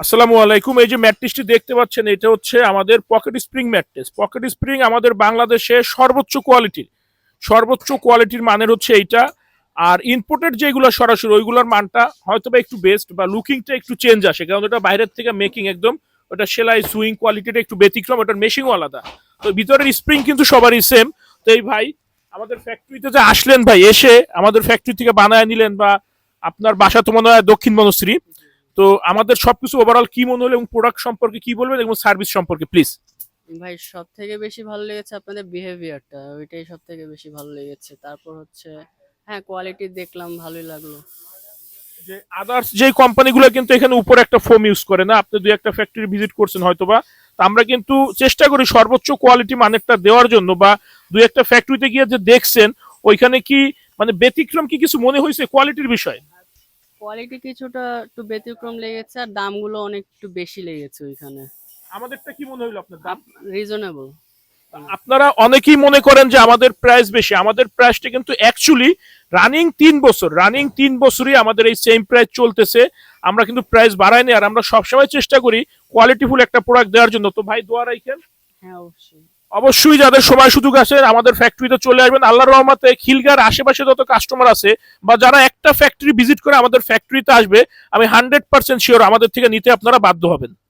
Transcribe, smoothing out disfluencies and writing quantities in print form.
আসসালামু আলাইকুম। এই যে ম্যাট্রেসটি দেখতে পাচ্ছেন, এটা হচ্ছে আমাদের pocket spring mattress. Pocket spring আমাদের বাংলাদেশে সর্বোচ্চ কোয়ালিটির মানের হচ্ছে এইটা। আর ইম্পোর্টেড যেগুলো সরাসরি ওইগুলোর মানটা হয়তো বা একটু বেস্ট বা লুকিংটা একটু চেঞ্জ আসে, কারণ ওটা বাইরের থেকে মেকিং একদম, ওটা সেলাই সুইং কোয়ালিটিটা একটু ব্যতিক্রম, ওটার মেশিংও আলাদা। তো ভিতরের স্প্রিং কিন্তু সবারই সেম। তো এই ভাই আমাদের ফ্যাক্টরিতে যে আসলেন, ভাই এসে আমাদের ফ্যাক্টরি থেকে বানায় নিলেন, বা আপনার বাসা তো মনে হয় দক্ষিণ বনশ্রী। তো আমাদের সবকিছু ওভারঅল কি মনে হলো এবং প্রোডাক্ট সম্পর্কে কি বলবেন এবং সার্ভিস সম্পর্কে প্লিজ। ভাই সব থেকে বেশি ভালো লেগেছে আপনাদের বিহেভিয়ারটা, ওইটাই সব থেকে বেশি ভালো লেগেছে। তারপর হচ্ছে হ্যাঁ, কোয়ালিটি দেখলাম, ভালোই লাগলো। যে আদার্স যে কোম্পানিগুলো কিন্তু এখানে উপরে একটা ফোম ইউজ করে না, আপনি দুই একটা ফ্যাক্টরি ভিজিট করছেন হয়তোবা। তো আমরা কিন্তু চেষ্টা করি সর্বোচ্চ কোয়ালিটি মানেরটা দেওয়ার জন্য, বা দুই একটা ফ্যাক্টরিতে গিয়ে যে দেখছেন ওইখানে কি মানে ব্যতিক্রম কি কিছু মনে হয়েছে কোয়ালিটির বিষয়? কোয়ালিটি কিছুটা একটু ব্যতিক্রম লেগেছে, আর দামগুলো অনেক একটু বেশি লেগেছে ওইখানে। আমাদেরটা কি মনে হলো আপনার দাম? Up reasonable. আপনারা অনেকেই মনে করেন যে আমাদের প্রাইস বেশি, আমাদের প্রাইসটা কিন্তু অ্যাকচুয়ালি রানিং 3 বছরই আমাদের এই সেম প্রাইস চলতেছে। আমরা কিন্তু প্রাইস বাড়াইনি, আর আমরা সবসময় চেষ্টা করি কোয়ালিটিফুল একটা প্রোডাক্ট দেওয়ার জন্য। তো ভাই দোয়া রাখেন, হ্যাঁ, অবশ্যই। অবশ্যই যাদের সময় সুযোগ আছে আমাদের ফ্যাক্টরিতে চলে আসবেন। আল্লাহর রহমতে খিলগার আশেপাশে যত কাস্টমার আছে বা যারা একটা ফ্যাক্টরি ভিজিট করে আমাদের ফ্যাক্টরিতে আসবে, আমি 100% শিওর আমাদের থেকে নিতে আপনারা বাধ্য হবেন।